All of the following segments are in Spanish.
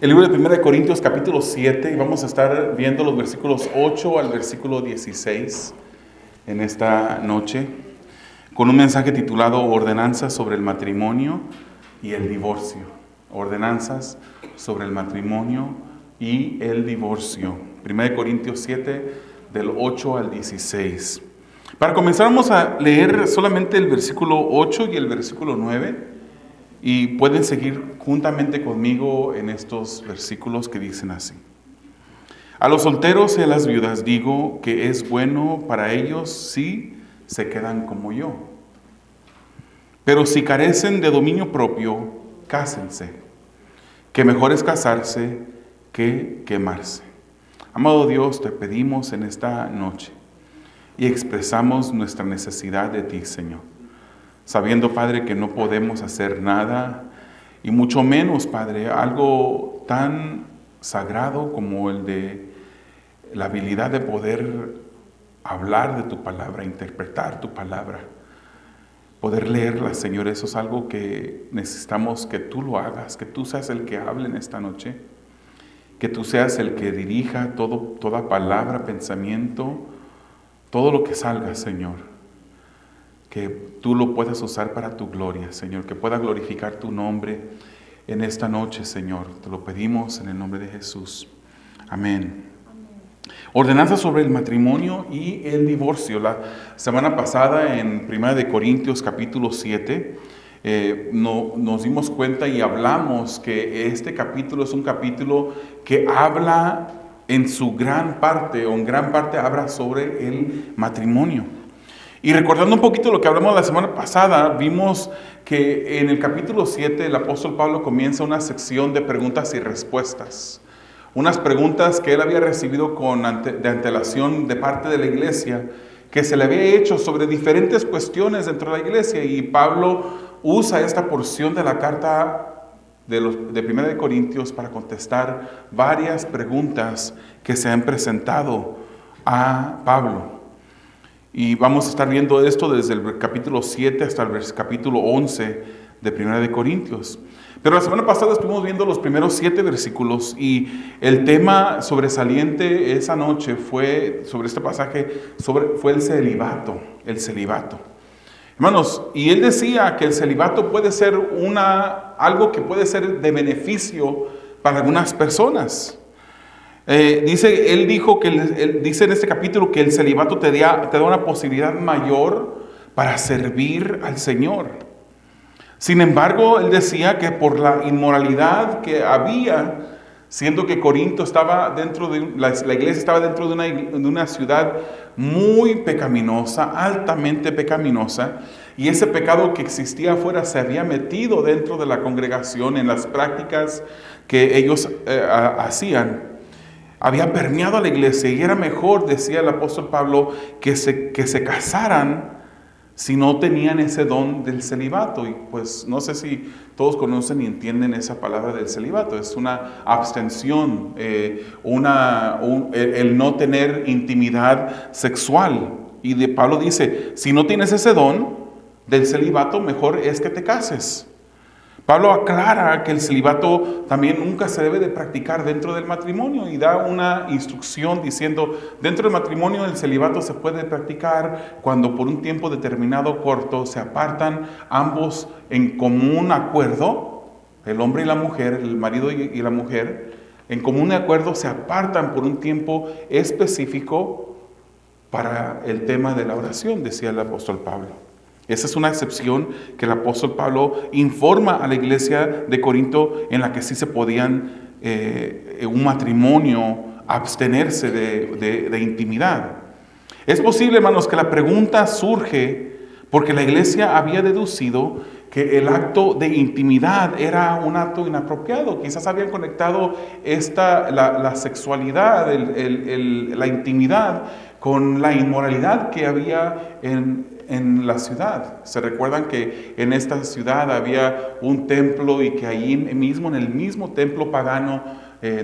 El libro de 1 Corintios capítulo 7 y vamos a estar viendo los versículos 8 al versículo 16 en esta noche con un mensaje titulado Ordenanzas sobre el matrimonio y el divorcio. Ordenanzas sobre el matrimonio y el divorcio. 1 Corintios 7 del 8 al 16. Para comenzar vamos a leer solamente el versículo 8 y el versículo 9. Y pueden seguir juntamente conmigo en estos versículos que dicen así. A los solteros y a las viudas digo que es bueno para ellos si se quedan como yo. Pero si carecen de dominio propio, cásense, que mejor es casarse que quemarse. Amado Dios, te pedimos en esta noche y expresamos nuestra necesidad de ti, Señor. Sabiendo, Padre, que no podemos hacer nada, y mucho menos, Padre, algo tan sagrado como el de la habilidad de poder hablar de tu palabra, interpretar tu palabra, poder leerla, Señor. Eso es algo que necesitamos que tú lo hagas, que tú seas el que hable en esta noche, que tú seas el que dirija toda palabra, pensamiento, todo lo que salga, Señor. Que tú lo puedas usar para tu gloria, Señor, que pueda glorificar tu nombre en esta noche, Señor. Te lo pedimos en el nombre de Jesús. Amén. Ordenanza sobre el matrimonio y el divorcio. La semana pasada en 1 Corintios capítulo 7 nos dimos cuenta y hablamos que este capítulo es un capítulo que habla en su gran parte, o en gran parte habla sobre el matrimonio. Y recordando un poquito lo que hablamos la semana pasada, vimos que en el capítulo 7 el apóstol Pablo comienza una sección de preguntas y respuestas. Unas preguntas que él había recibido de antelación de parte de la iglesia, que se le había hecho sobre diferentes cuestiones dentro de la iglesia. Y Pablo usa esta porción de la carta de 1 Corintios para contestar varias preguntas que se han presentado a Pablo. Y vamos a estar viendo esto desde el capítulo 7 hasta el capítulo 11 de 1 Corintios. Pero la semana pasada estuvimos viendo los primeros 7 versículos y el tema sobresaliente esa noche fue, sobre este pasaje, fue el celibato. El celibato. Hermanos, y él decía que el celibato puede ser algo que puede ser de beneficio para algunas personas. Él dice en este capítulo que el celibato te da una posibilidad mayor para servir al Señor. Sin embargo, él decía que por la inmoralidad que había, siendo que Corinto estaba la iglesia estaba dentro de una ciudad muy pecaminosa, altamente pecaminosa, y ese pecado que existía afuera se había metido dentro de la congregación en las prácticas que ellos hacían. Había permeado a la iglesia y era mejor, decía el apóstol Pablo, que se casaran si no tenían ese don del celibato. Y pues no sé si todos conocen y entienden esa palabra del celibato. Es una abstención, el no tener intimidad sexual. Y Pablo dice, si no tienes ese don del celibato, mejor es que te cases. Pablo aclara que el celibato también nunca se debe de practicar dentro del matrimonio y da una instrucción diciendo, dentro del matrimonio el celibato se puede practicar cuando por un tiempo determinado corto se apartan ambos en común acuerdo, el hombre y la mujer, el marido y la mujer, en común acuerdo se apartan por un tiempo específico para el tema de la oración, decía el apóstol Pablo. Esa es una excepción que el apóstol Pablo informa a la iglesia de Corinto en la que sí se podían, un matrimonio, abstenerse de intimidad. Es posible, hermanos, que la pregunta surge porque la iglesia había deducido que el acto de intimidad era un acto inapropiado. Quizás habían conectado la sexualidad, la intimidad, con la inmoralidad que había en la ciudad. Se recuerdan que en esta ciudad había un templo y que allí mismo, en el mismo templo pagano,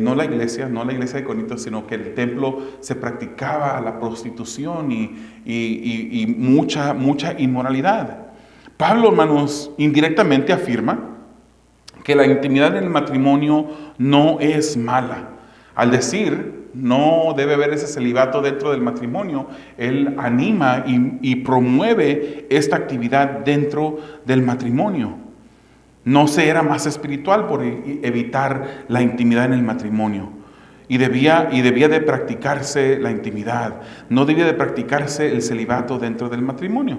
no la iglesia de Corinto, sino que el templo se practicaba la prostitución y mucha inmoralidad. Pablo, hermanos, indirectamente afirma que la intimidad en el matrimonio no es mala. Al decir, no debe haber ese celibato dentro del matrimonio, él anima y promueve esta actividad dentro del matrimonio. No se era más espiritual por evitar la intimidad en el matrimonio. Y debía de practicarse la intimidad. No debía de practicarse el celibato dentro del matrimonio.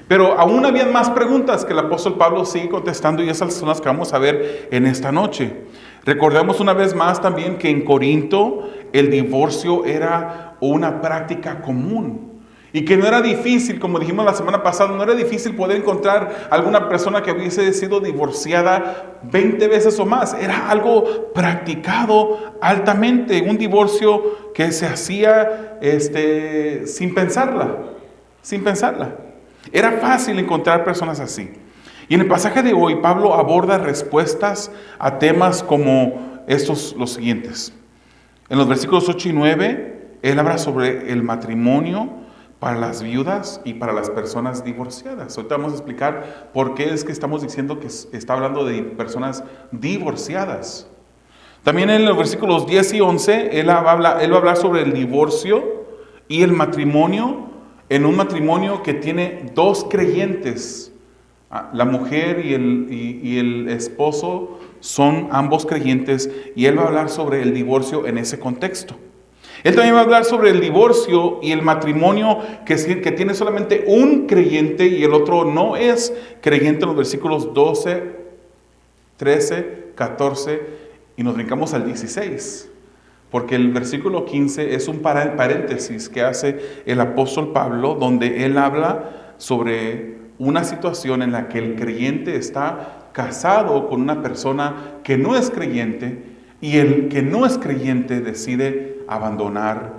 Pero aún había más preguntas que el apóstol Pablo sigue contestando, y esas son las que vamos a ver en esta noche. Recordemos una vez más también que en Corinto el divorcio era una práctica común. Y que no era difícil, como dijimos la semana pasada, no era difícil poder encontrar alguna persona que hubiese sido divorciada 20 veces o más. Era algo practicado altamente, un divorcio que se hacía sin pensarla. Era fácil encontrar personas así. Y en el pasaje de hoy, Pablo aborda respuestas a temas como los siguientes. En los versículos 8 y 9, él habla sobre el matrimonio para las viudas y para las personas divorciadas. Ahorita vamos a explicar por qué es que estamos diciendo que está hablando de personas divorciadas. También en los versículos 10 y 11, él va a hablar sobre el divorcio y el matrimonio, en un matrimonio que tiene dos creyentes. La mujer y el esposo son ambos creyentes, y él va a hablar sobre el divorcio en ese contexto. Él también va a hablar sobre el divorcio y el matrimonio que tiene solamente un creyente y el otro no es creyente, en los versículos 12, 13, 14, y nos brincamos al 16. Porque el versículo 15 es un paréntesis que hace el apóstol Pablo, donde él habla sobre una situación en la que el creyente está casado con una persona que no es creyente, y el que no es creyente decide abandonar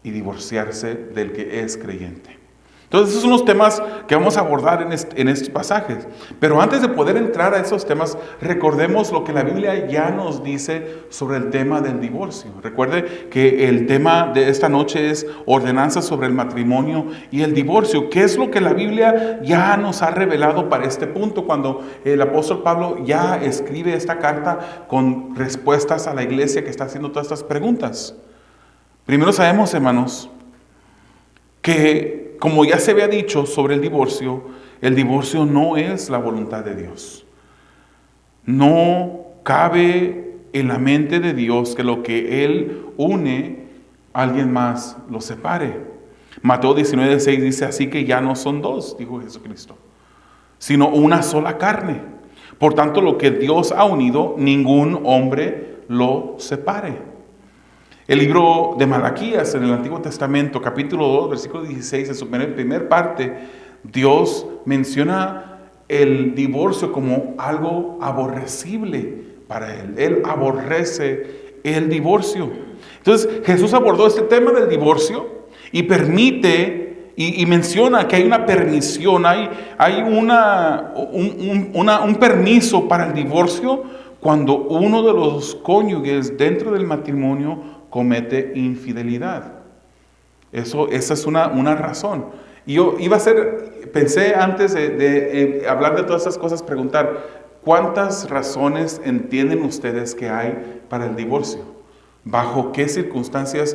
y divorciarse del que es creyente. Entonces, esos son los temas que vamos a abordar en estos pasajes. Pero antes de poder entrar a esos temas, recordemos lo que la Biblia ya nos dice sobre el tema del divorcio. Recuerde que el tema de esta noche es ordenanzas sobre el matrimonio y el divorcio. ¿Qué es lo que la Biblia ya nos ha revelado para este punto, cuando el apóstol Pablo ya escribe esta carta con respuestas a la iglesia que está haciendo todas estas preguntas? Primero sabemos, hermanos, que como ya se había dicho sobre el divorcio no es la voluntad de Dios. No cabe en la mente de Dios que lo que Él une, alguien más lo separe. Mateo 19:6 dice: así que ya no son dos, dijo Jesucristo, sino una sola carne. Por tanto, lo que Dios ha unido, ningún hombre lo separe. El libro de Malaquías en el Antiguo Testamento, capítulo 2, versículo 16, en su primer parte, Dios menciona el divorcio como algo aborrecible para Él. Él aborrece el divorcio. Entonces, Jesús abordó este tema del divorcio y permite y menciona que hay una permisión, hay un permiso para el divorcio cuando uno de los cónyuges dentro del matrimonio comete infidelidad. Esa es una razón. Y yo pensé antes de hablar de todas esas cosas, preguntar: ¿cuántas razones entienden ustedes que hay para el divorcio? ¿Bajo qué circunstancias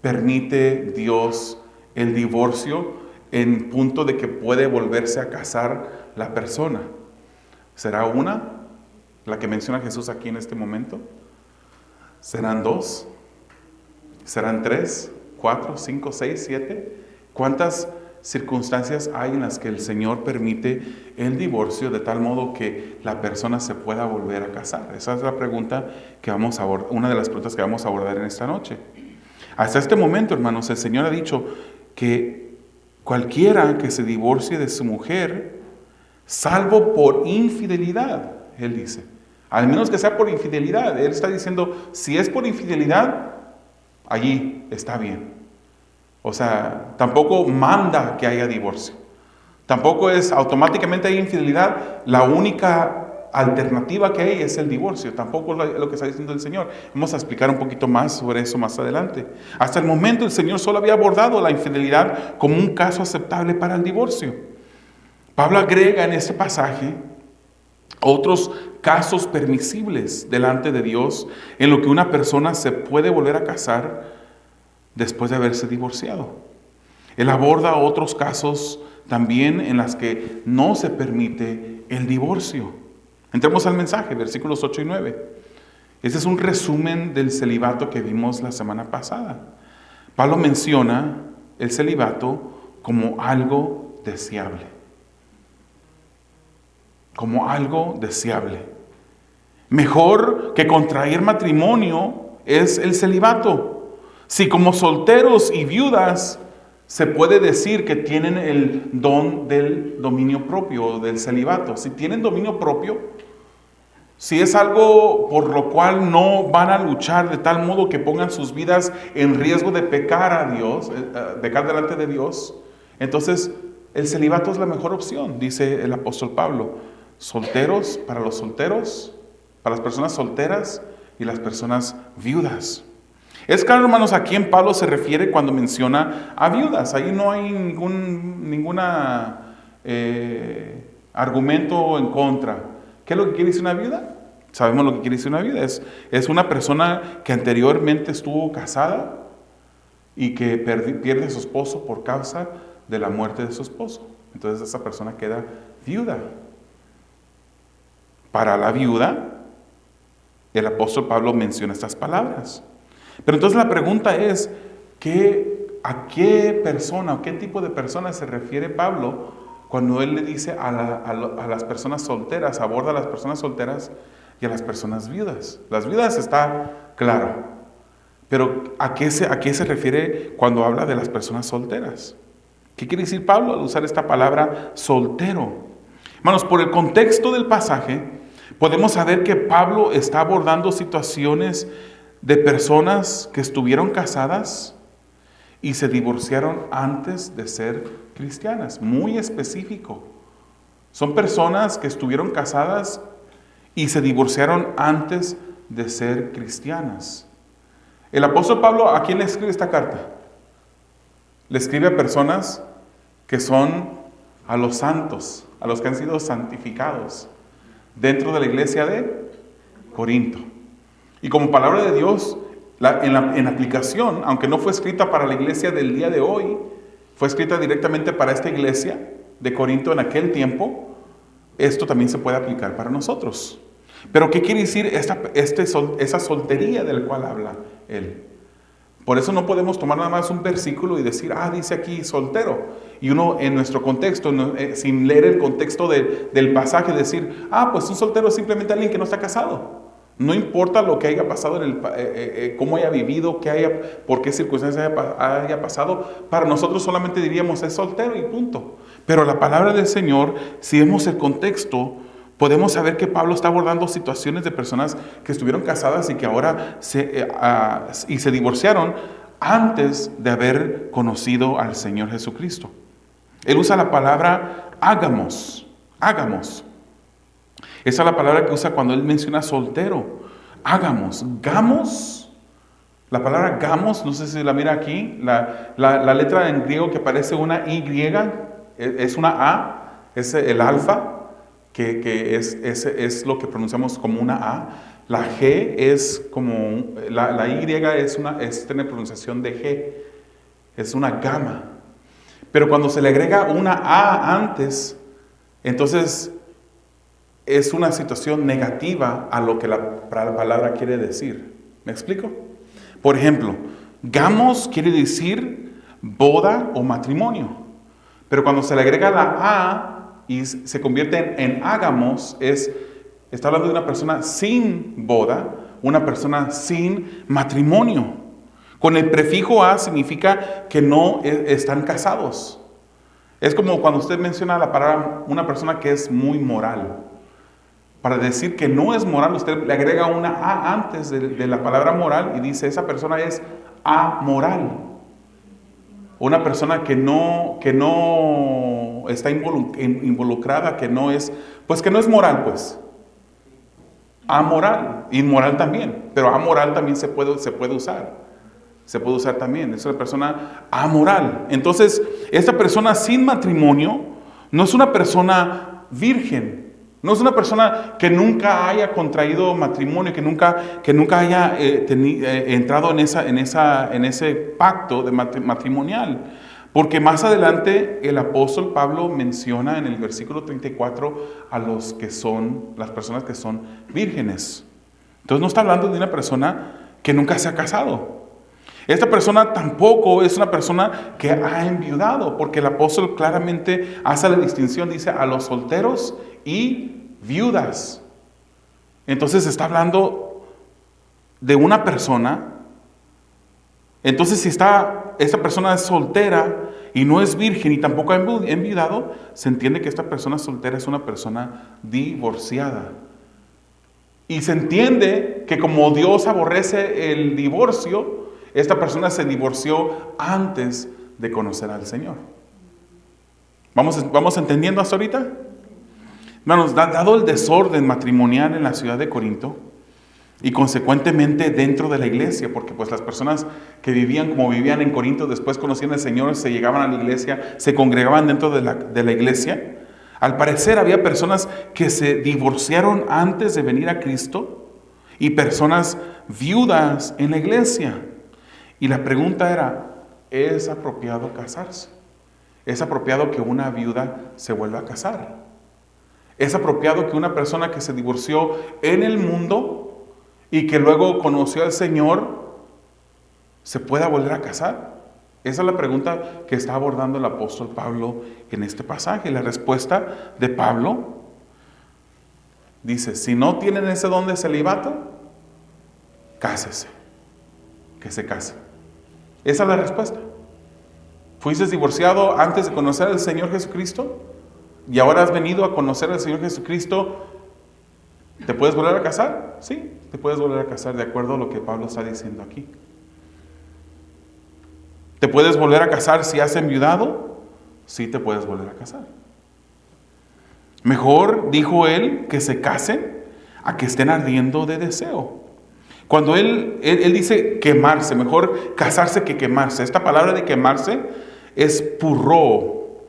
permite Dios el divorcio en punto de que puede volverse a casar la persona? ¿Será una, la que menciona Jesús aquí en este momento? ¿Serán dos? ¿Serán 3, 4, 5, 6, 7? ¿Cuántas circunstancias hay en las que el Señor permite el divorcio de tal modo que la persona se pueda volver a casar? Esa es la pregunta que vamos a abordar, una de las preguntas que vamos a abordar en esta noche. Hasta este momento, hermanos, el Señor ha dicho que cualquiera que se divorcie de su mujer, salvo por infidelidad, Él dice, al menos que sea por infidelidad, Él está diciendo, si es por infidelidad, allí está bien. O sea, tampoco manda que haya divorcio. Tampoco es automáticamente hay infidelidad, la única alternativa que hay es el divorcio. Tampoco es lo que está diciendo el Señor. Vamos a explicar un poquito más sobre eso más adelante. Hasta el momento el Señor solo había abordado la infidelidad como un caso aceptable para el divorcio. Pablo agrega en este pasaje otros casos permisibles delante de Dios en lo que una persona se puede volver a casar después de haberse divorciado. Él aborda otros casos también en las que no se permite el divorcio. Entremos al mensaje, versículos 8 y 9. Este es un resumen del celibato que vimos la semana pasada. Pablo menciona el celibato como algo deseable. Como algo deseable. Mejor que contraer matrimonio es el celibato. Si como solteros y viudas se puede decir que tienen el don del dominio propio, del celibato. Si tienen dominio propio, si es algo por lo cual no van a luchar de tal modo que pongan sus vidas en riesgo de pecar a Dios, pecar delante de Dios, entonces el celibato es la mejor opción, dice el apóstol Pablo. Solteros, para los solteros, para las personas solteras y las personas viudas. Es claro, hermanos, a quién Pablo se refiere cuando menciona a viudas. Ahí no hay ningún argumento en contra. ¿Qué es lo que quiere decir una viuda? Sabemos lo que quiere decir una viuda. Es una persona que anteriormente estuvo casada y que pierde a su esposo por causa de la muerte de su esposo. Entonces esa persona queda viuda. Para la viuda, el apóstol Pablo menciona estas palabras. Pero entonces la pregunta es, ¿a qué persona o qué tipo de persona se refiere Pablo cuando él le dice a las personas solteras, aborda a las personas solteras y a las personas viudas? Las viudas está claro, pero ¿a qué se refiere cuando habla de las personas solteras? ¿Qué quiere decir Pablo al usar esta palabra soltero? Hermanos, por el contexto del pasaje, podemos saber que Pablo está abordando situaciones de personas que estuvieron casadas y se divorciaron antes de ser cristianas. Muy específico. Son personas que estuvieron casadas y se divorciaron antes de ser cristianas. El apóstol Pablo, ¿a quién le escribe esta carta? Le escribe a personas que son a los santos, a los que han sido santificados dentro de la iglesia de Corinto. Y como palabra de Dios, en aplicación, aunque no fue escrita para la iglesia del día de hoy, fue escrita directamente para esta iglesia de Corinto en aquel tiempo, esto también se puede aplicar para nosotros. Pero ¿qué quiere decir esa soltería del cual habla él? Por eso no podemos tomar nada más un versículo y decir, dice aquí soltero. Y uno en nuestro contexto, sin leer el contexto del pasaje, decir, pues un soltero es simplemente alguien que no está casado. No importa lo que haya pasado, cómo haya vivido, por qué circunstancias haya pasado, para nosotros solamente diríamos es soltero y punto. Pero la palabra del Señor, si vemos el contexto, podemos saber que Pablo está abordando situaciones de personas que estuvieron casadas y que ahora se divorciaron antes de haber conocido al Señor Jesucristo. Él usa la palabra ágamos. Esa es la palabra que usa cuando él menciona soltero. Ágamos. Gamos. La palabra gamos, no sé si la mira aquí, la letra en griego que parece una Y, es una A, es el alfa, que es lo que pronunciamos como una A. La G es como, la Y tiene pronunciación de G, es una gama. Pero cuando se le agrega una A antes, entonces es una situación negativa a lo que la palabra quiere decir. ¿Me explico? Por ejemplo, gamos quiere decir boda o matrimonio. Pero cuando se le agrega la A y se convierte en ágamos, está hablando de una persona sin boda, una persona sin matrimonio. Con el prefijo A significa que no están casados. Es como cuando usted menciona la palabra una persona que es muy moral. Para decir que no es moral, usted le agrega una A antes de la palabra moral y dice, esa persona es amoral. Una persona que no está involucrada, que no es moral, pues. Amoral, inmoral también, pero amoral también se puede usar. Se puede usar también, es una persona amoral. Entonces, esta persona sin matrimonio no es una persona virgen. No es una persona que nunca haya contraído matrimonio, que nunca haya entrado en ese pacto de matrimonial. Porque más adelante el apóstol Pablo menciona en el versículo 34 a las personas que son vírgenes. Entonces no está hablando de una persona que nunca se ha casado. Esta persona tampoco es una persona que ha enviudado, porque el apóstol claramente hace la distinción, dice a los solteros y viudas. Entonces está hablando de una persona. Entonces si esta persona es soltera y no es virgen y tampoco ha enviudado, se entiende que esta persona soltera es una persona divorciada. Y se entiende que como Dios aborrece el divorcio, esta persona se divorció antes de conocer al Señor. ¿Vamos entendiendo hasta ahorita? Hermanos, dado el desorden matrimonial en la ciudad de Corinto y consecuentemente dentro de la iglesia, porque pues las personas que vivían como vivían en Corinto, después conocían al Señor, se llegaban a la iglesia, se congregaban dentro de la iglesia. Al parecer había personas que se divorciaron antes de venir a Cristo y personas viudas en la iglesia. Y la pregunta era, ¿es apropiado casarse? ¿Es apropiado que una viuda se vuelva a casar? ¿Es apropiado que una persona que se divorció en el mundo y que luego conoció al Señor se pueda volver a casar? Esa es la pregunta que está abordando el apóstol Pablo en este pasaje. La respuesta de Pablo dice, si no tienen ese don de celibato, cásese, que se case. Esa es la respuesta. ¿Fuiste divorciado antes de conocer al Señor Jesucristo? ¿Y ahora has venido a conocer al Señor Jesucristo? ¿Te puedes volver a casar? Sí, te puedes volver a casar de acuerdo a lo que Pablo está diciendo aquí. ¿Te puedes volver a casar si has enviudado? Sí, te puedes volver a casar. Mejor, dijo él, que se casen a que estén ardiendo de deseo. Cuando él dice quemarse, mejor casarse que quemarse. Esta palabra de quemarse es purró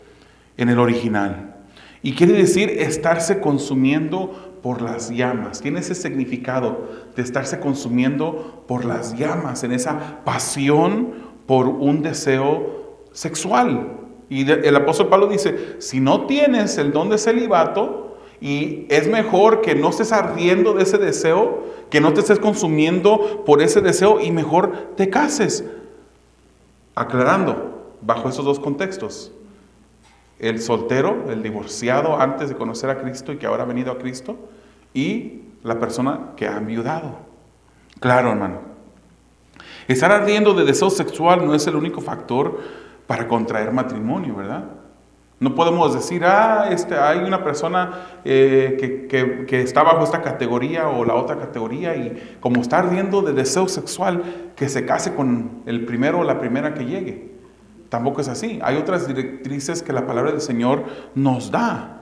en el original. Y quiere decir estarse consumiendo por las llamas. Tiene ese significado de estarse consumiendo por las llamas, en esa pasión por un deseo sexual. Y el apóstol Pablo dice, si no tienes el don de celibato, y es mejor que no estés ardiendo de ese deseo, que no te estés consumiendo por ese deseo y mejor te cases. Aclarando, bajo esos dos contextos. El soltero, el divorciado antes de conocer a Cristo y que ahora ha venido a Cristo, y la persona que ha enviudado. Claro, hermano. Estar ardiendo de deseo sexual no es el único factor para contraer matrimonio, ¿verdad? No podemos decir, hay una persona que está bajo esta categoría o la otra categoría y como está ardiendo de deseo sexual, que se case con el primero o la primera que llegue. Tampoco es así. Hay otras directrices que la palabra del Señor nos da.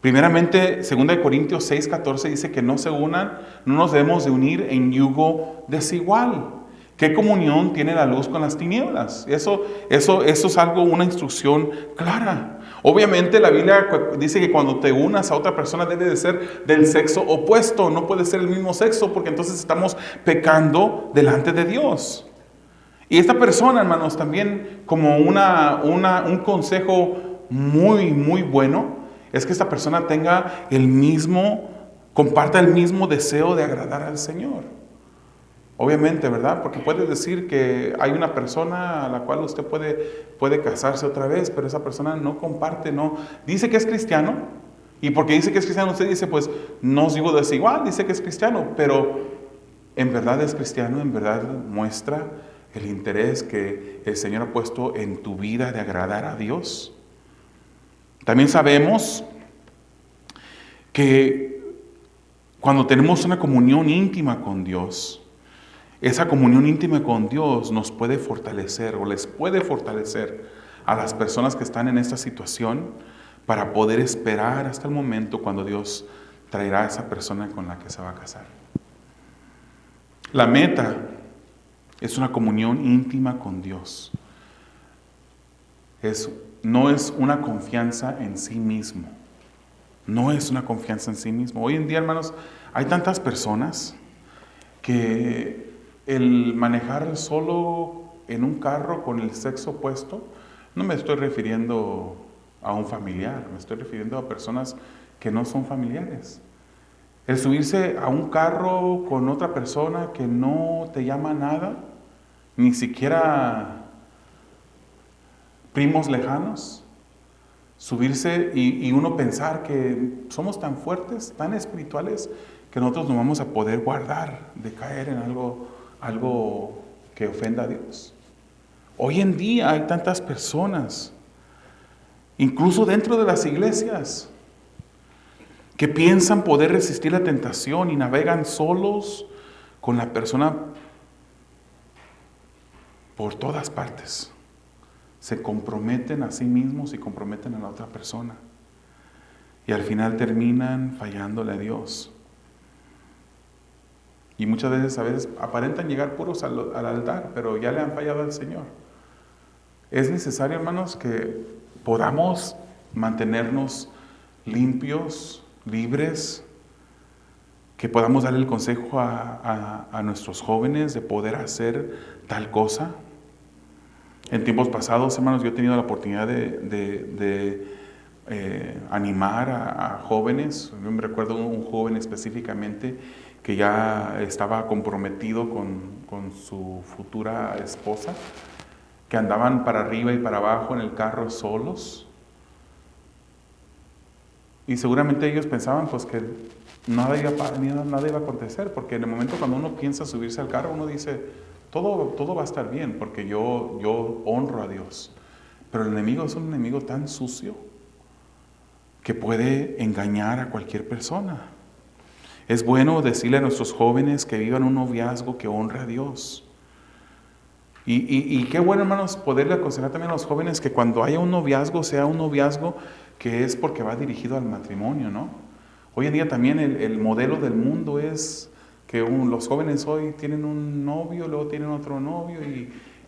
Primeramente, 2 Corintios 6:14 dice que no nos debemos de unir en yugo desigual. ¿Qué comunión tiene la luz con las tinieblas? Eso es una instrucción clara. Obviamente la Biblia dice que cuando te unas a otra persona debe de ser del sexo opuesto, no puede ser el mismo sexo porque entonces estamos pecando delante de Dios. Y esta persona, hermanos, también como un consejo muy, muy bueno, es que esta persona comparta el mismo deseo de agradar al Señor. Obviamente, ¿verdad? Porque puede decir que hay una persona a la cual usted puede casarse otra vez, pero esa persona no comparte, no. Dice que es cristiano, y porque dice que es cristiano, usted dice, pues, no os digo desigual, dice que es cristiano, pero en verdad es cristiano, en verdad muestra el interés que el Señor ha puesto en tu vida de agradar a Dios. También sabemos que cuando tenemos una comunión íntima con Dios, esa comunión íntima con Dios nos puede fortalecer o les puede fortalecer a las personas que están en esta situación para poder esperar hasta el momento cuando Dios traerá a esa persona con la que se va a casar. La meta es una comunión íntima con Dios. No es una confianza en sí mismo. No es una confianza en sí mismo. Hoy en día, hermanos, hay tantas personas que el manejar solo en un carro con el sexo opuesto, no me estoy refiriendo a un familiar, me estoy refiriendo a personas que no son familiares. El subirse a un carro con otra persona que no te llama nada, ni siquiera primos lejanos, subirse y uno pensar que somos tan fuertes, tan espirituales, que nosotros no vamos a poder guardar de caer en algo que ofenda a Dios. Hoy en día hay tantas personas, incluso dentro de las iglesias, que piensan poder resistir la tentación y navegan solos con la persona por todas partes. Se comprometen a sí mismos y comprometen a la otra persona. Y al final terminan fallándole a Dios. Y muchas veces aparentan llegar puros al altar, pero ya le han fallado al Señor. Es necesario, hermanos, que podamos mantenernos limpios, libres, que podamos darle el consejo a nuestros jóvenes de poder hacer tal cosa. En tiempos pasados, hermanos, yo he tenido la oportunidad de animar a jóvenes. Yo me recuerdo un joven específicamente que ya estaba comprometido con su futura esposa, que andaban para arriba y para abajo en el carro solos. Y seguramente ellos pensaban pues que nada iba a acontecer, porque en el momento cuando uno piensa subirse al carro, uno dice, todo va a estar bien, porque yo honro a Dios. Pero el enemigo es un enemigo tan sucio que puede engañar a cualquier persona. Es bueno decirle a nuestros jóvenes que vivan un noviazgo que honre a Dios. Y qué bueno, hermanos, poderle aconsejar también a los jóvenes que cuando haya un noviazgo, sea un noviazgo que es porque va dirigido al matrimonio, ¿no? Hoy en día también el modelo del mundo es que los jóvenes hoy tienen un novio, luego tienen otro novio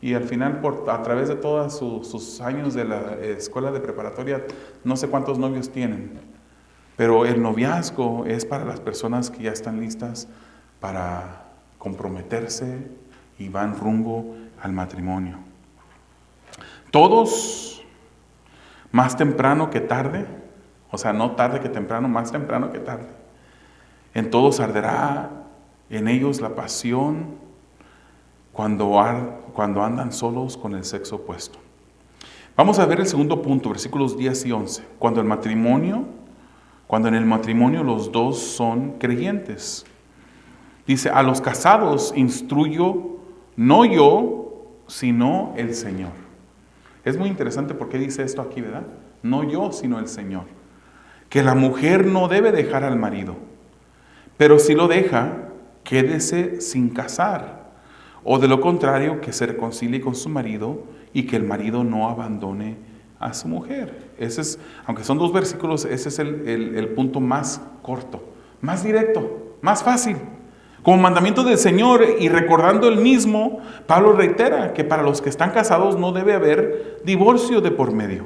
y al final a través de todos sus años de la escuela de preparatoria, no sé cuántos novios tienen. Pero el noviazgo es para las personas que ya están listas para comprometerse y van rumbo al matrimonio. Todos, más temprano que tarde, o sea, no tarde que temprano, más temprano que tarde, en todos arderá en ellos la pasión cuando andan solos con el sexo opuesto. Vamos a ver el segundo punto, versículos 10 y 11. Cuando en el matrimonio los dos son creyentes. Dice, a los casados instruyo, no yo, sino el Señor. Es muy interesante porque dice esto aquí, ¿verdad? No yo, sino el Señor. Que la mujer no debe dejar al marido, pero si lo deja, quédese sin casar. O de lo contrario, que se reconcilie con su marido y que el marido no abandone a su mujer. Aunque son dos versículos, ese es el punto más corto, más directo, más fácil. Como mandamiento del Señor y recordando el mismo, Pablo reitera que para los que están casados no debe haber divorcio de por medio.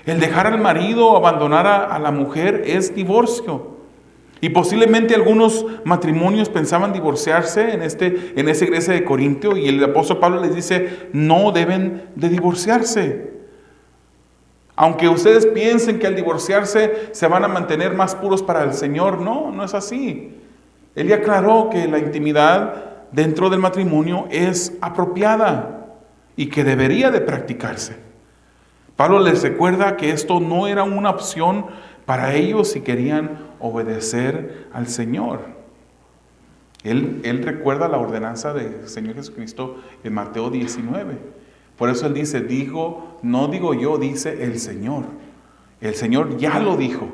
El dejar al marido o abandonar a la mujer es divorcio. Y posiblemente algunos matrimonios pensaban divorciarse en esa iglesia de Corintio, y el apóstol Pablo les dice, no deben de divorciarse. Aunque ustedes piensen que al divorciarse se van a mantener más puros para el Señor, no es así. Él ya aclaró que la intimidad dentro del matrimonio es apropiada y que debería de practicarse. Pablo les recuerda que esto no era una opción para ellos si querían obedecer al Señor. Él recuerda la ordenanza del Señor Jesucristo en Mateo 19. Por eso él dice, no digo yo, dice el Señor. El Señor ya lo dijo,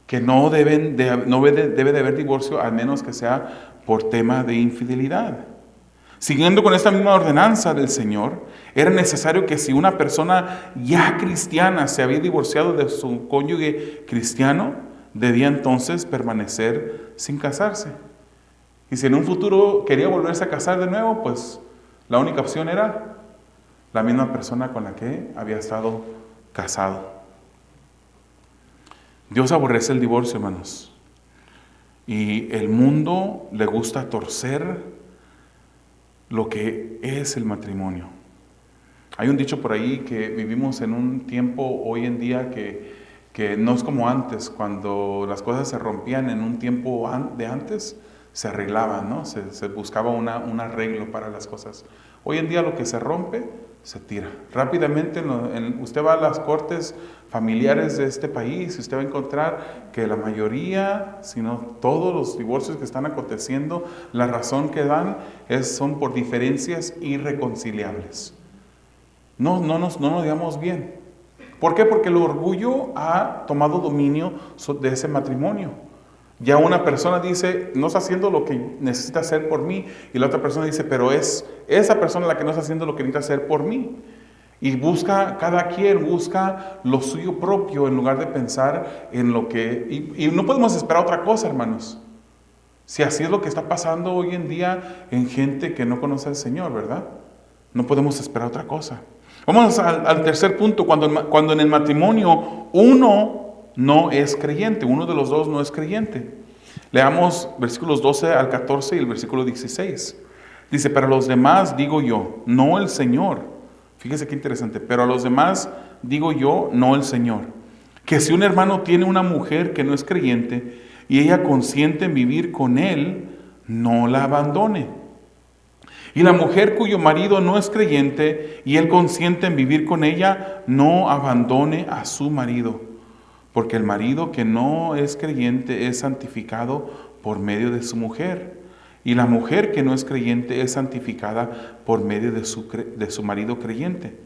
que no debe de haber divorcio, al menos que sea por tema de infidelidad. Siguiendo con esta misma ordenanza del Señor, era necesario que si una persona ya cristiana se había divorciado de su cónyuge cristiano, debía entonces permanecer sin casarse. Y si en un futuro quería volverse a casar de nuevo, pues la única opción era la misma persona con la que había estado casado. Dios aborrece el divorcio, hermanos. Y el mundo le gusta torcer lo que es el matrimonio. Hay un dicho por ahí que vivimos en un tiempo hoy en día que no es como antes, cuando las cosas se rompían en un tiempo de antes, se arreglaban, ¿no? Se buscaba un arreglo para las cosas. Hoy en día lo que se rompe, se tira. Rápidamente, usted va a las cortes familiares de este país y usted va a encontrar que la mayoría, si no todos los divorcios que están aconteciendo, la razón que dan son por diferencias irreconciliables. No nos digamos bien. ¿Por qué? Porque el orgullo ha tomado dominio de ese matrimonio. Ya una persona dice, no está haciendo lo que necesita hacer por mí, y la otra persona dice, pero es esa persona la que no está haciendo lo que necesita hacer por mí. Y cada quien busca lo suyo propio en lugar de pensar en lo que... Y no podemos esperar otra cosa, hermanos. Si así es lo que está pasando hoy en día en gente que no conoce al Señor, ¿verdad? No podemos esperar otra cosa. Vamos al tercer punto, cuando en el matrimonio uno no es creyente, uno de los dos no es creyente. Leamos versículos 12 al 14 y el versículo 16. Dice, pero a los demás digo yo, no el Señor. Fíjese qué interesante, pero a los demás digo yo, no el Señor. Que si un hermano tiene una mujer que no es creyente y ella consiente en vivir con él, no la abandone. Y la mujer cuyo marido no es creyente y él consiente en vivir con ella, no abandone a su marido. Porque el marido que no es creyente es santificado por medio de su mujer. Y la mujer que no es creyente es santificada por medio de su marido creyente.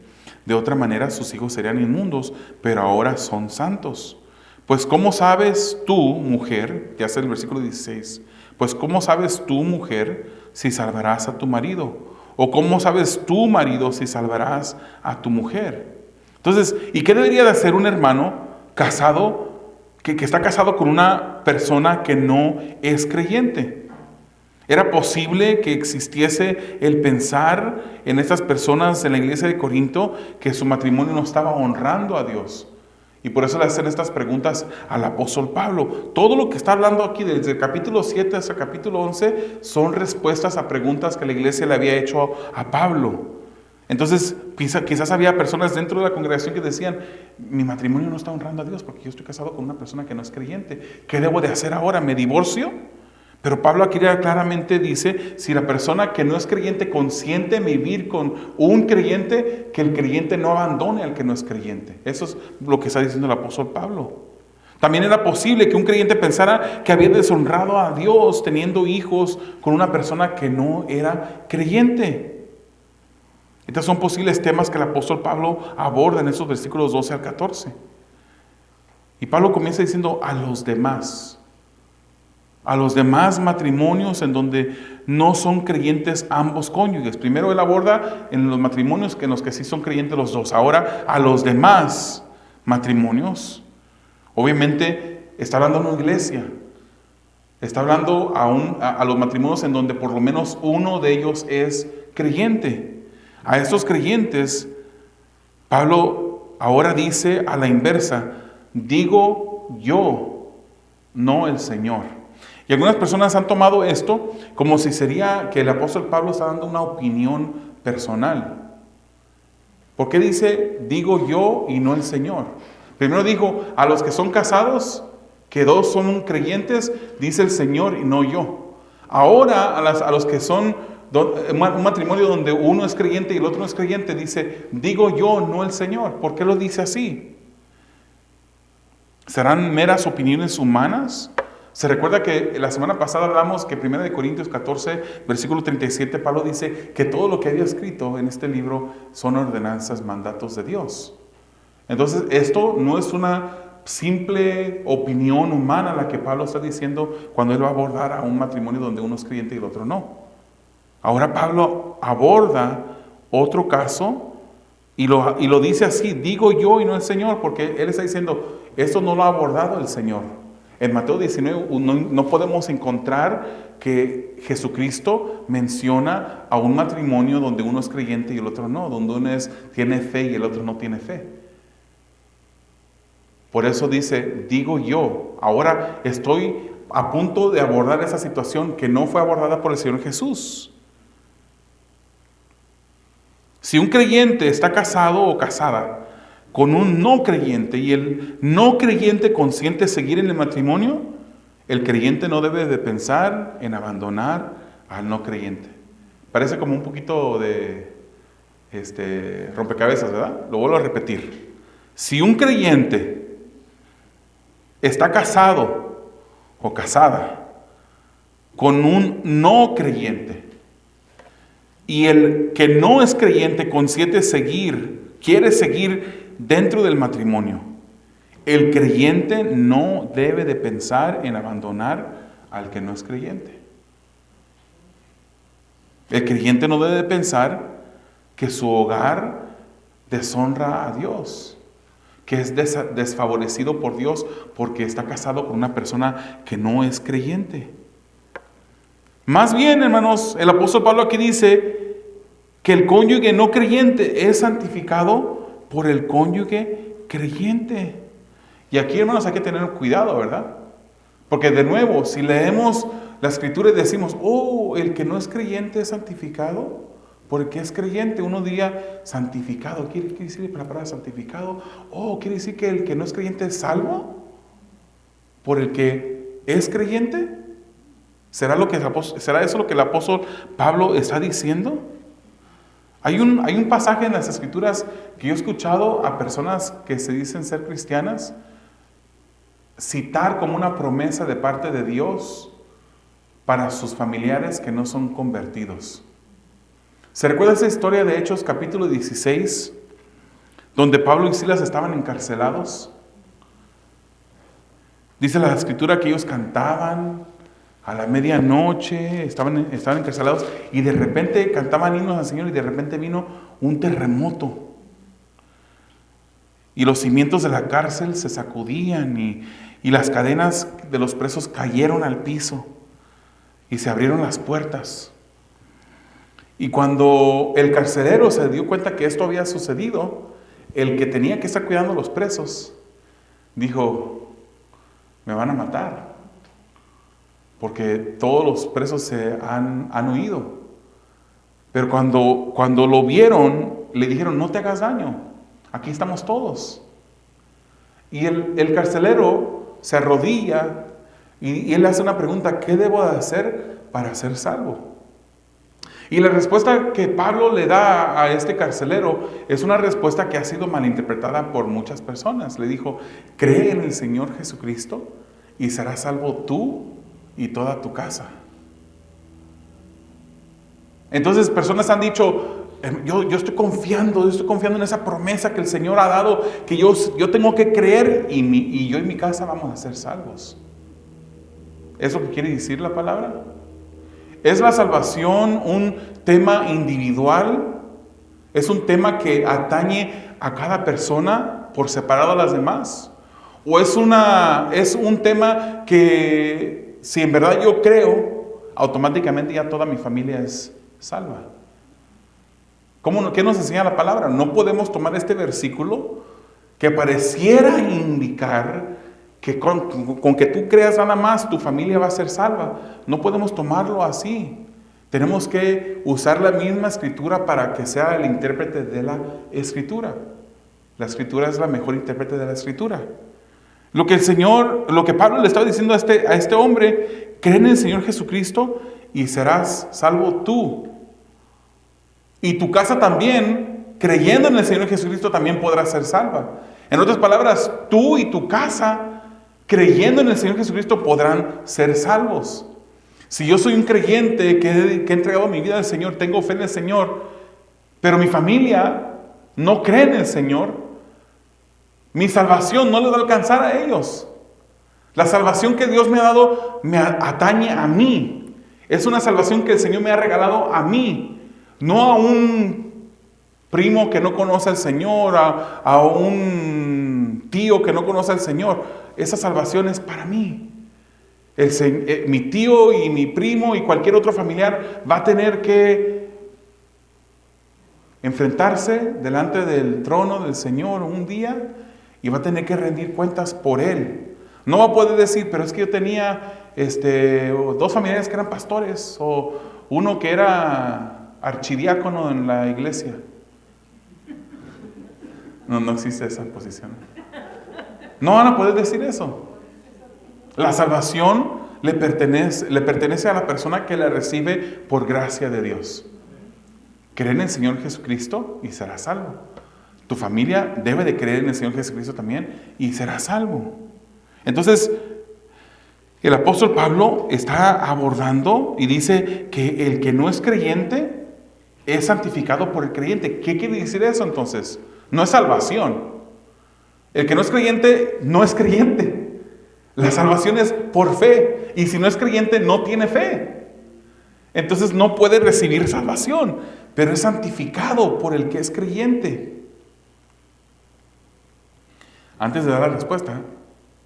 De otra manera sus hijos serían inmundos, pero ahora son santos. Pues ¿cómo sabes tú, mujer? Ya hace el versículo 16. Pues ¿cómo sabes tú, mujer, si salvarás a tu marido? ¿O cómo sabes tú, marido, si salvarás a tu mujer? Entonces, ¿y qué debería de hacer un hermano casado, que está casado con una persona que no es creyente? ¿Era posible que existiese el pensar en estas personas en la iglesia de Corinto que su matrimonio no estaba honrando a Dios? Y por eso le hacen estas preguntas al apóstol Pablo. Todo lo que está hablando aquí desde el capítulo 7 hasta el capítulo 11 son respuestas a preguntas que la iglesia le había hecho a Pablo. Entonces quizás había personas dentro de la congregación que decían, mi matrimonio no está honrando a Dios porque yo estoy casado con una persona que no es creyente. ¿Qué debo de hacer ahora? ¿Me divorcio? Pero Pablo aquí claramente dice, si la persona que no es creyente consiente en vivir con un creyente, que el creyente no abandone al que no es creyente. Eso es lo que está diciendo el apóstol Pablo. También era posible que un creyente pensara que había deshonrado a Dios teniendo hijos con una persona que no era creyente. Estos son posibles temas que el apóstol Pablo aborda en esos versículos 12 al 14. Y Pablo comienza diciendo a los demás matrimonios en donde no son creyentes ambos cónyuges. Primero él aborda en los matrimonios en los que sí son creyentes los dos. Ahora a los demás matrimonios. Obviamente está hablando a una iglesia. Está hablando a los matrimonios en donde por lo menos uno de ellos es creyente. A estos creyentes, Pablo ahora dice a la inversa, digo yo, no el Señor. Y algunas personas han tomado esto como si sería que el apóstol Pablo está dando una opinión personal. ¿Por qué dice, digo yo y no el Señor? Primero dijo, a los que son casados, que dos son creyentes, dice el Señor y no yo. Ahora a los que son un matrimonio donde uno es creyente y el otro no es creyente, dice, digo yo, no el Señor. ¿Por qué lo dice así? ¿Serán meras opiniones humanas? Se recuerda que la semana pasada hablamos que 1 Corintios 14, versículo 37, Pablo dice que todo lo que había escrito en este libro son ordenanzas, mandatos de Dios. Entonces, esto no es una simple opinión humana la que Pablo está diciendo cuando él va a abordar a un matrimonio donde uno es creyente y el otro no. Ahora Pablo aborda otro caso y lo dice así, digo yo y no el Señor, porque él está diciendo, esto no lo ha abordado el Señor. En Mateo 19 no podemos encontrar que Jesucristo menciona a un matrimonio donde uno es creyente y el otro no, donde uno tiene fe y el otro no tiene fe. Por eso dice, digo yo, ahora estoy a punto de abordar esa situación que no fue abordada por el Señor Jesús. Si un creyente está casado o casada con un no creyente y el no creyente consiente seguir en el matrimonio, el creyente no debe de pensar en abandonar al no creyente. Parece como un poquito de rompecabezas, ¿verdad? Lo vuelvo a repetir. Si un creyente está casado o casada con un no creyente y el que no es creyente quiere seguir dentro del matrimonio, el creyente no debe de pensar en abandonar al que no es creyente. El creyente no debe de pensar que su hogar deshonra a Dios, que es desfavorecido por Dios porque está casado con una persona que no es creyente. Más bien, hermanos, el apóstol Pablo aquí dice que el cónyuge no creyente es santificado por el cónyuge creyente. Y aquí, hermanos, hay que tener cuidado, ¿verdad? Porque de nuevo, si leemos la escritura y decimos, oh, el que no es creyente es santificado, porque es creyente, uno diría santificado. ¿Quiere decir la palabra santificado? Oh, quiere decir que el que no es creyente es salvo por el que es creyente. ¿Será eso lo que el apóstol Pablo está diciendo? Hay un pasaje en las escrituras que yo he escuchado a personas que se dicen ser cristianas citar como una promesa de parte de Dios para sus familiares que no son convertidos. ¿Se recuerda esa historia de Hechos capítulo 16, donde Pablo y Silas estaban encarcelados? Dice la escritura que ellos cantaban a la medianoche, estaban encarcelados y de repente cantaban himnos al Señor y de repente vino un terremoto. Y los cimientos de la cárcel se sacudían y las cadenas de los presos cayeron al piso y se abrieron las puertas. Y cuando el carcelero se dio cuenta que esto había sucedido, el que tenía que estar cuidando a los presos dijo, me van a matar, porque todos los presos se han huido. Pero cuando lo vieron, le dijeron, no te hagas daño, aquí estamos todos. Y el carcelero se arrodilla y él hace una pregunta, ¿qué debo de hacer para ser salvo? Y la respuesta que Pablo le da a este carcelero es una respuesta que ha sido malinterpretada por muchas personas. Le dijo, cree en el Señor Jesucristo y serás salvo tú y toda tu casa. Entonces personas han dicho, yo estoy confiando en esa promesa que el Señor ha dado, que yo tengo que creer y yo y mi casa vamos a ser salvos. ¿Es lo que quiere decir la palabra? ¿Es la salvación un tema individual? ¿Es un tema que atañe a cada persona por separado a las demás? ¿O es un tema que si en verdad yo creo, automáticamente ya toda mi familia es salva? ¿Qué nos enseña la palabra? No podemos tomar este versículo que pareciera indicar que con que tú creas nada más, tu familia va a ser salva. No podemos tomarlo así. Tenemos que usar la misma escritura para que sea el intérprete de la escritura. La escritura es la mejor intérprete de la escritura. Lo que Pablo le estaba diciendo a este hombre, cree en el Señor Jesucristo y serás salvo tú. Y tu casa también, creyendo en el Señor Jesucristo, también podrá ser salva. En otras palabras, tú y tu casa, creyendo en el Señor Jesucristo, podrán ser salvos. Si yo soy un creyente que he entregado mi vida al Señor, tengo fe en el Señor, pero mi familia no cree en el Señor, mi salvación no les va a alcanzar a ellos. La salvación que Dios me ha dado me atañe a mí. Es una salvación que el Señor me ha regalado a mí, no a un primo que no conoce al Señor, a un tío que no conoce al Señor. Esa salvación es para mí. Mi tío y mi primo y cualquier otro familiar va a tener que enfrentarse delante del trono del Señor un día y va a tener que rendir cuentas por él. No va a poder decir, pero es que yo tenía 2 familiares que eran pastores, o uno que era archidiácono en la iglesia. No existe esa posición. No van a poder decir eso. La salvación le pertenece a la persona que la recibe por gracia de Dios. Cree en el Señor Jesucristo y será salvo. Tu familia debe de creer en el Señor Jesucristo también y será salvo. Entonces, el apóstol Pablo está abordando y dice que el que no es creyente es santificado por el creyente. ¿Qué quiere decir eso entonces? No es salvación. El que no es creyente, no es creyente. La salvación es por fe. Y si no es creyente, no tiene fe. Entonces no puede recibir salvación, pero es santificado por el que es creyente. Antes de dar la respuesta,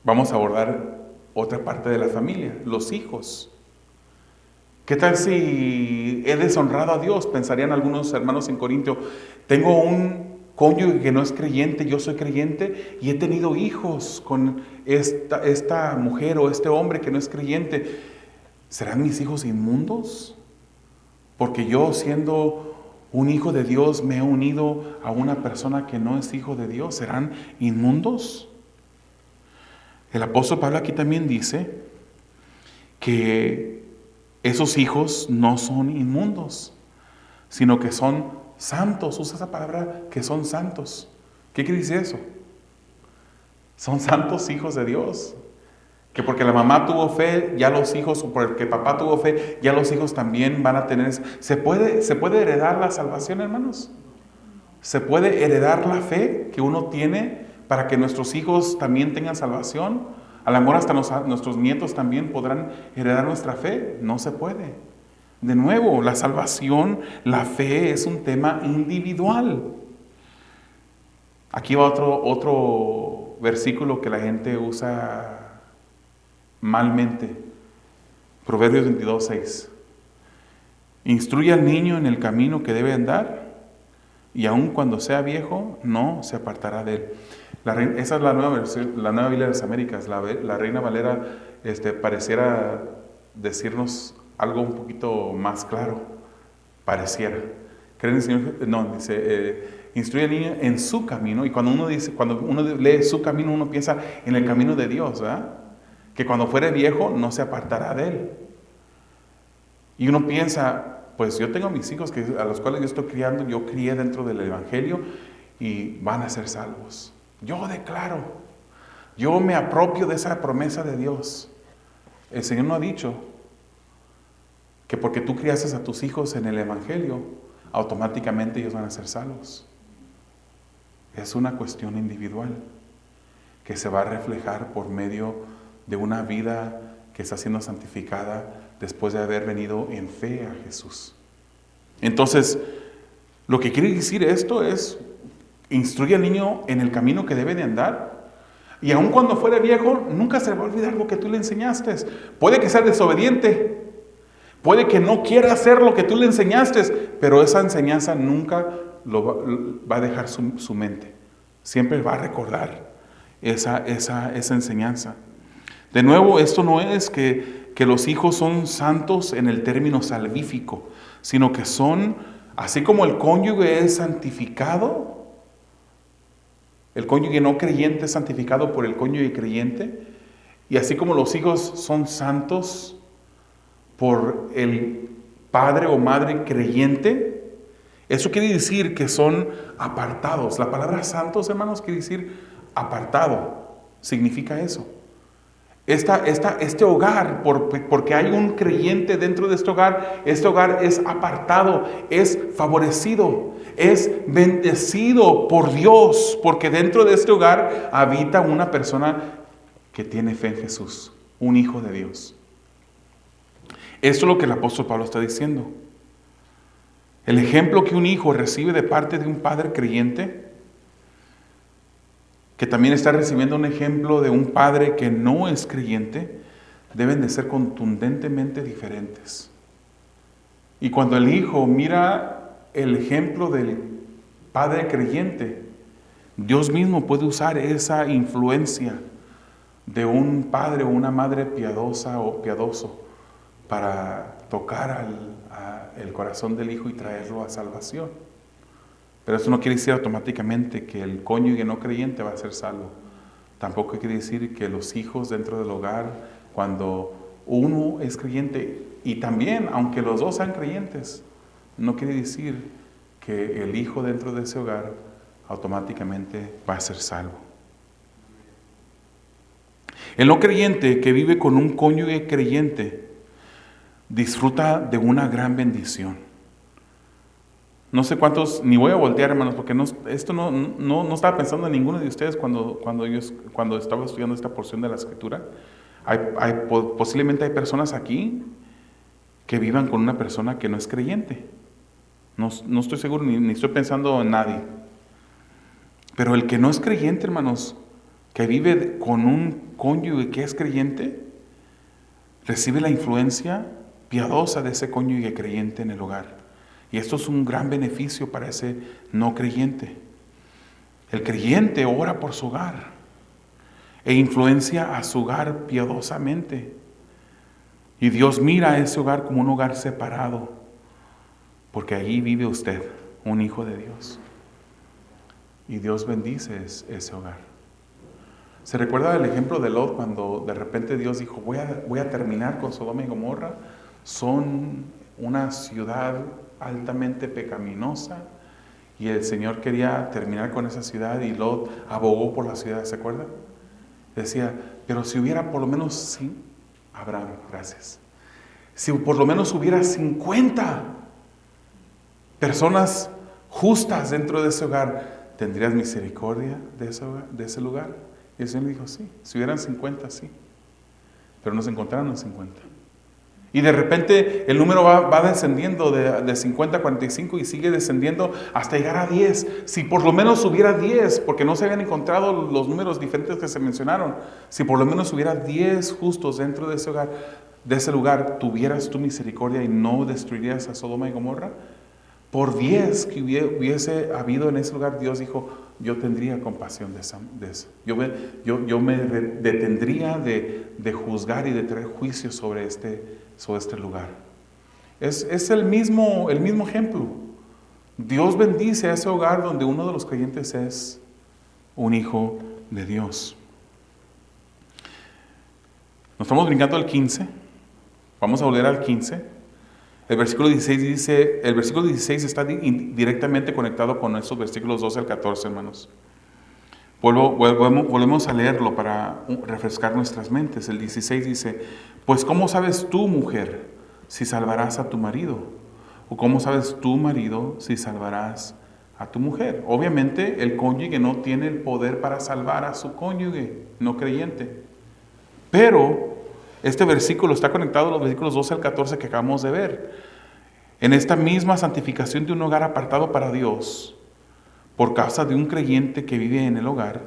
vamos a abordar otra parte de la familia, los hijos. ¿Qué tal si he deshonrado a Dios? Pensarían algunos hermanos en Corintio. Tengo un cónyuge que no es creyente, yo soy creyente y he tenido hijos con esta mujer o este hombre que no es creyente. ¿Serán mis hijos inmundos? Porque yo, siendo un hijo de Dios, me he unido a una persona que no es hijo de Dios. ¿Serán inmundos? El apóstol Pablo aquí también dice que esos hijos no son inmundos, sino que son santos. Usa esa palabra, que son santos. ¿Qué quiere decir eso? Son santos hijos de Dios. Que porque la mamá tuvo fe, ya los hijos, o porque el papá tuvo fe, ya los hijos también van a tener. ¿Se puede heredar la salvación, hermanos? ¿Se puede heredar la fe que uno tiene para que nuestros hijos también tengan salvación? A lo mejor hasta nuestros nietos también podrán heredar nuestra fe. No se puede. De nuevo, la salvación, la fe es un tema individual. Aquí va otro versículo que la gente usa malmente. Proverbios 22:6. Instruye al niño en el camino que debe andar, y aun cuando sea viejo, no se apartará de él. Esa es la nueva Biblia de las Américas. La Reina Valera pareciera decirnos algo un poquito más claro. Pareciera. ¿Creen el Señor? No, dice, instruye al niño en su camino. Y cuando uno lee su camino, uno piensa en el camino de Dios, ¿verdad? Que cuando fuere viejo no se apartará de él. Y uno piensa, pues yo tengo mis hijos a los cuales yo estoy criando, yo crié dentro del Evangelio y van a ser salvos. Yo declaro, yo me apropio de esa promesa de Dios. El Señor no ha dicho que porque tú criases a tus hijos en el Evangelio, automáticamente ellos van a ser salvos. Es una cuestión individual que se va a reflejar por medio de una vida que está siendo santificada después de haber venido en fe a Jesús. Entonces, lo que quiere decir esto es, instruye al niño en el camino que debe de andar, y aun cuando fuera viejo, nunca se le va a olvidar lo que tú le enseñaste. Puede que sea desobediente, puede que no quiera hacer lo que tú le enseñaste, pero esa enseñanza nunca va a dejar su mente. Siempre va a recordar esa enseñanza. De nuevo, esto no es que los hijos son santos en el término salvífico, sino que son, así como el cónyuge es santificado, el cónyuge no creyente es santificado por el cónyuge creyente, y así como los hijos son santos por el padre o madre creyente, eso quiere decir que son apartados. La palabra santos, hermanos, quiere decir apartado, significa eso. Este hogar, porque hay un creyente dentro de este hogar es apartado, es favorecido, es bendecido por Dios, porque dentro de este hogar habita una persona que tiene fe en Jesús, un hijo de Dios. Esto es lo que el apóstol Pablo está diciendo. El ejemplo que un hijo recibe de parte de un padre creyente, que también está recibiendo un ejemplo de un padre que no es creyente, deben de ser contundentemente diferentes. Y cuando el hijo mira el ejemplo del padre creyente, Dios mismo puede usar esa influencia de un padre o una madre piadosa o piadoso para tocar el corazón del hijo y traerlo a salvación. Pero eso no quiere decir automáticamente que el cónyuge no creyente va a ser salvo. Tampoco quiere decir que los hijos dentro del hogar, cuando uno es creyente, y también, aunque los dos sean creyentes, no quiere decir que el hijo dentro de ese hogar automáticamente va a ser salvo. El no creyente que vive con un cónyuge creyente disfruta de una gran bendición. No sé cuántos, ni voy a voltear, hermanos, porque no estaba pensando en ninguno de ustedes cuando estaba estudiando esta porción de la Escritura. Posiblemente hay personas aquí que vivan con una persona que no es creyente. No estoy seguro, ni estoy pensando en nadie. Pero el que no es creyente, hermanos, que vive con un cónyuge que es creyente, recibe la influencia piadosa de ese cónyuge creyente en el hogar. Y esto es un gran beneficio para ese no creyente. El creyente ora por su hogar e influencia a su hogar piadosamente. Y Dios mira a ese hogar como un hogar separado, porque allí vive usted, un hijo de Dios. Y Dios bendice ese hogar. ¿Se recuerda el ejemplo de Lot cuando de repente Dios dijo, voy a terminar con Sodoma y Gomorra? Son una ciudad altamente pecaminosa y el Señor quería terminar con esa ciudad y Lot abogó por la ciudad, ¿se acuerda? Decía, pero si hubiera por lo menos, Abraham, gracias. Si por lo menos hubiera 50 personas justas dentro de ese hogar, ¿tendrías misericordia de ese lugar? Y el Señor dijo, sí, si hubieran 50, sí. Pero no se encontraron los 50. Y de repente el número va descendiendo de 50 a 45 y sigue descendiendo hasta llegar a 10. Si por lo menos hubiera 10, porque no se habían encontrado los números diferentes que se mencionaron, si por lo menos hubiera 10 justos dentro de ese hogar, de ese lugar, ¿tuvieras tu misericordia y no destruirías a Sodoma y Gomorra? Por 10 que hubiese habido en ese lugar, Dios dijo, yo tendría compasión de eso. Yo me detendría de juzgar y de traer juicio sobre este lugar. Es el mismo ejemplo. Dios bendice a ese hogar donde uno de los creyentes es un hijo de Dios. Nos estamos brincando al 15. Vamos a volver al 15. El versículo 16 está directamente conectado con estos versículos 12 al 14, hermanos. Volvemos a leerlo para refrescar nuestras mentes. El 16 dice, pues ¿cómo sabes tú, mujer, si salvarás a tu marido? ¿O cómo sabes tú, marido, si salvarás a tu mujer? Obviamente el cónyuge no tiene el poder para salvar a su cónyuge no creyente. Pero este versículo está conectado a los versículos 12 al 14 que acabamos de ver. En esta misma santificación de un hogar apartado para Dios, por causa de un creyente que vive en el hogar,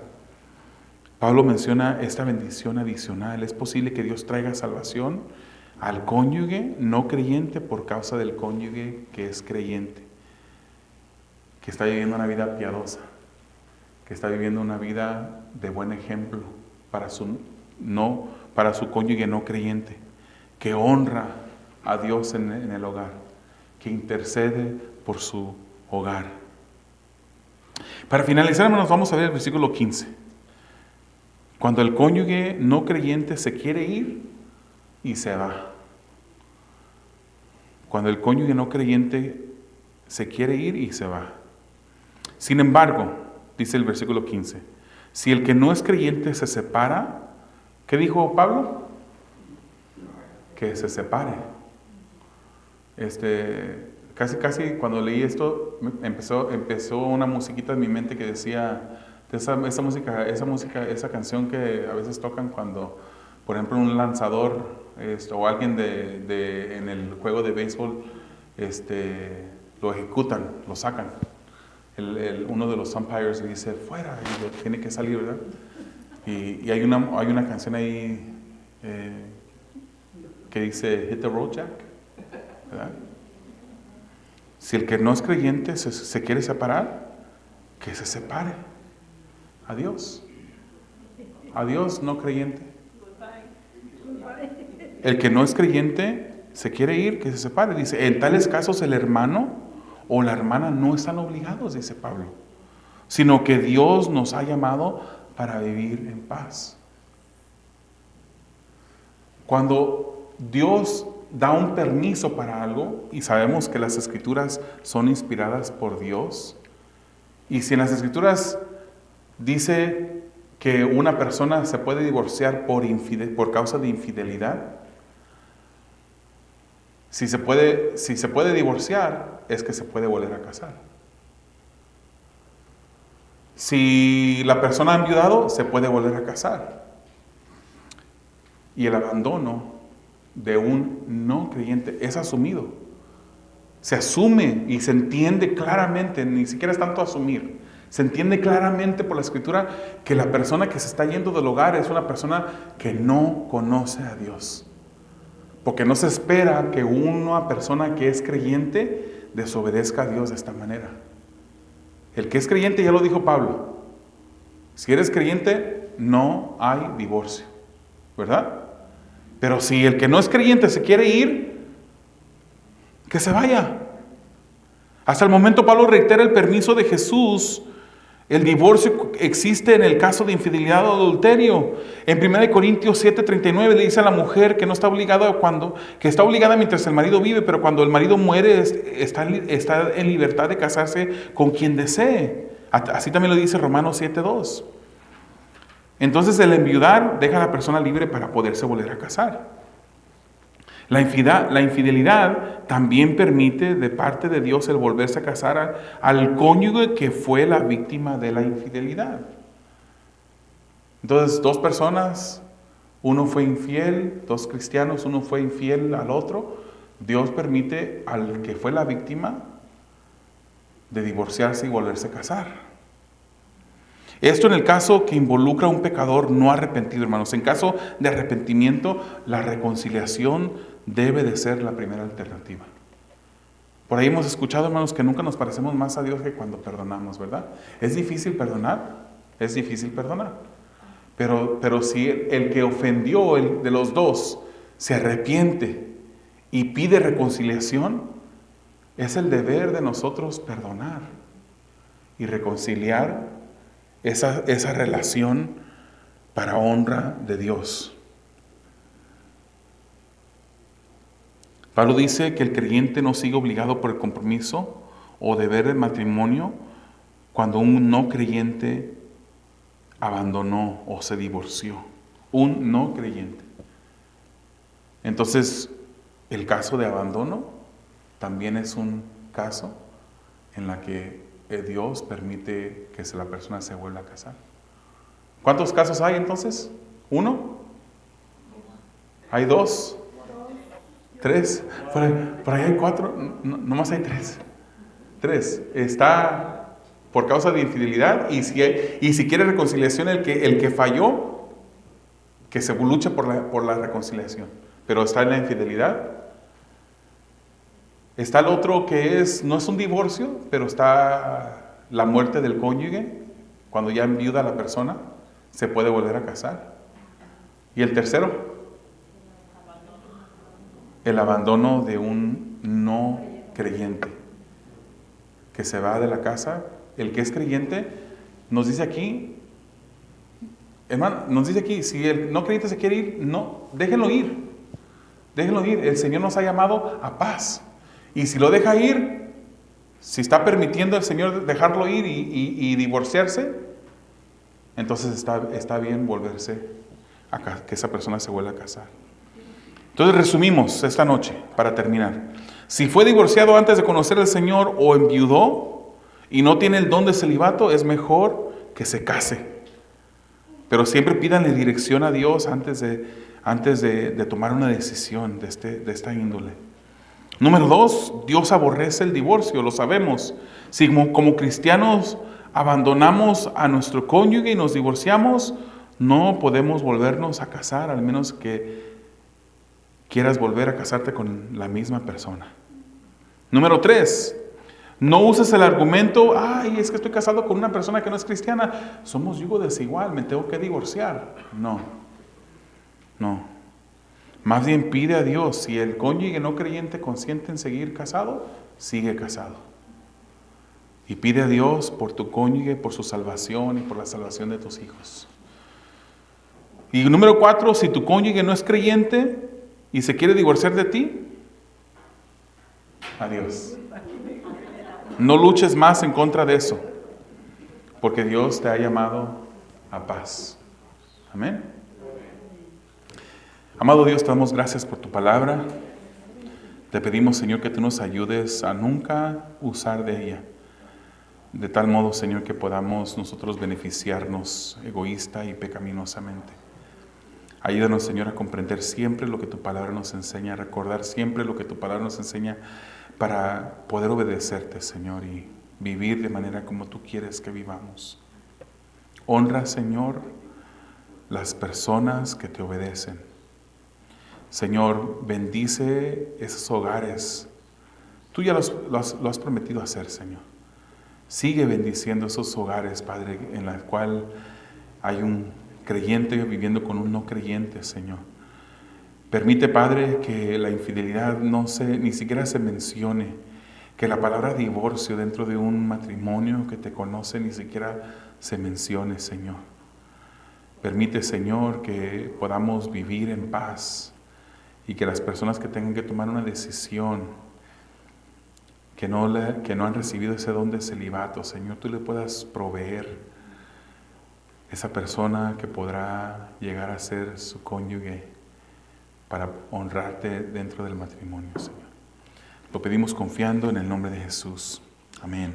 Pablo menciona esta bendición adicional. Es posible que Dios traiga salvación al cónyuge no creyente por causa del cónyuge que es creyente, que está viviendo una vida piadosa, que está viviendo una vida de buen ejemplo para su cónyuge no creyente, que honra a Dios en el hogar, que intercede por su hogar. Para finalizar, hermanos, vamos a ver el versículo 15. Cuando el cónyuge no creyente se quiere ir y se va. Cuando el cónyuge no creyente se quiere ir y se va. Sin embargo, dice el versículo 15, si el que no es creyente se separa, ¿qué dijo Pablo? Que se separe. Casi cuando leí esto empezó una musiquita en mi mente que decía esa canción que a veces tocan cuando, por ejemplo, un lanzador o alguien en el juego de béisbol lo ejecutan, lo sacan. Uno de los umpires le dice fuera y lo tiene que salir, ¿verdad? Y hay una canción ahí que dice hit the road jack, ¿verdad? Si el que no es creyente se quiere separar, que se separe. Adiós. Adiós, no creyente. El que no es creyente se quiere ir, que se separe. Dice, en tales casos el hermano o la hermana no están obligados, dice Pablo, sino que Dios nos ha llamado para vivir en paz. Cuando Dios da un permiso para algo, y sabemos que las escrituras son inspiradas por Dios, y si en las escrituras dice que una persona se puede divorciar por causa de infidelidad, si se puede divorciar, es que se puede volver a casar. Si la persona ha enviudado, se puede volver a casar. Y el abandono de un no creyente es asumido. Se asume y se entiende claramente, ni siquiera es tanto asumir. Se entiende claramente por la Escritura que la persona que se está yendo del hogar es una persona que no conoce a Dios. Porque no se espera que una persona que es creyente desobedezca a Dios de esta manera. El que es creyente, ya lo dijo Pablo, si eres creyente no hay divorcio, ¿verdad? Pero si el que no es creyente se quiere ir, que se vaya. Hasta el momento Pablo reitera el permiso de Jesús. El divorcio existe en el caso de infidelidad o adulterio. En 1 Corintios 7:39 le dice a la mujer que no está obligada que está obligada mientras el marido vive, pero cuando el marido muere está en libertad de casarse con quien desee. Así también lo dice Romanos 7:2. Entonces el enviudar deja a la persona libre para poderse volver a casar. La infidelidad también permite de parte de Dios el volverse a casar al cónyuge que fue la víctima de la infidelidad. Entonces, dos personas, uno fue infiel, dos cristianos, uno fue infiel al otro. Dios permite al que fue la víctima de divorciarse y volverse a casar. Esto en el caso que involucra a un pecador no arrepentido, hermanos. En caso de arrepentimiento, la reconciliación debe de ser la primera alternativa. Por ahí hemos escuchado, hermanos, que nunca nos parecemos más a Dios que cuando perdonamos, ¿verdad? ¿Es difícil perdonar? Es difícil perdonar. Pero si el que ofendió, el de los dos, se arrepiente y pide reconciliación, es el deber de nosotros perdonar y reconciliar esa relación para honra de Dios. Pablo dice que el creyente no sigue obligado por el compromiso o deber del matrimonio cuando un no creyente abandonó o se divorció. Un no creyente. Entonces, el caso de abandono también es un caso en la que Dios permite que la persona se vuelva a casar. ¿Cuántos casos hay entonces? ¿Uno? ¿Hay dos? ¿Tres? Por ahí hay cuatro. Nomás hay tres. Tres. Está por causa de infidelidad y si quiere reconciliación el que falló, que se luche por la reconciliación. Pero está en la infidelidad. Está el otro que no es un divorcio, pero está la muerte del cónyuge. Cuando ya enviuda la persona, se puede volver a casar. Y el tercero, el abandono de un no creyente, que se va de la casa. El que es creyente, nos dice aquí, hermano, si el no creyente se quiere ir, no, déjenlo ir. Déjenlo ir. El Señor nos ha llamado a paz. Y si lo deja ir, si está permitiendo el Señor dejarlo ir y divorciarse, entonces está bien volverse que esa persona se vuelva a casar. Entonces resumimos esta noche para terminar. Si fue divorciado antes de conocer al Señor o enviudó y no tiene el don de celibato, es mejor que se case. Pero siempre pídanle dirección a Dios antes de tomar una decisión de esta índole. Número 2, Dios aborrece el divorcio, lo sabemos. Si como cristianos abandonamos a nuestro cónyuge y nos divorciamos, no podemos volvernos a casar, al menos que quieras volver a casarte con la misma persona. Número 3, No uses el argumento, ay, es que estoy casado con una persona que no es cristiana. Somos yugo desigual, me tengo que divorciar. No. Más bien pide a Dios, si el cónyuge no creyente consiente en seguir casado, sigue casado. Y pide a Dios por tu cónyuge, por su salvación y por la salvación de tus hijos. Y número 4, si tu cónyuge no es creyente y se quiere divorciar de ti, adiós. No luches más en contra de eso, porque Dios te ha llamado a paz. Amén. Amado Dios, te damos gracias por tu palabra. Te pedimos, Señor, que tú nos ayudes a nunca usar de ella, de tal modo, Señor, que podamos nosotros beneficiarnos egoísta y pecaminosamente. Ayúdanos, Señor, a comprender siempre lo que tu palabra nos enseña, a recordar siempre lo que tu palabra nos enseña para poder obedecerte, Señor, y vivir de manera como tú quieres que vivamos. Honra, Señor, las personas que te obedecen. Señor, bendice esos hogares. Tú ya lo has prometido hacer, Señor. Sigue bendiciendo esos hogares, Padre, en los cuales hay un creyente viviendo con un no creyente, Señor. Permite, Padre, que la infidelidad ni siquiera se mencione, que la palabra divorcio dentro de un matrimonio que te conoce ni siquiera se mencione, Señor. Permite, Señor, que podamos vivir en paz y que las personas que tengan que tomar una decisión, que no han recibido ese don de celibato, Señor, tú le puedas proveer esa persona que podrá llegar a ser su cónyuge para honrarte dentro del matrimonio, Señor. Lo pedimos confiando en el nombre de Jesús. Amén.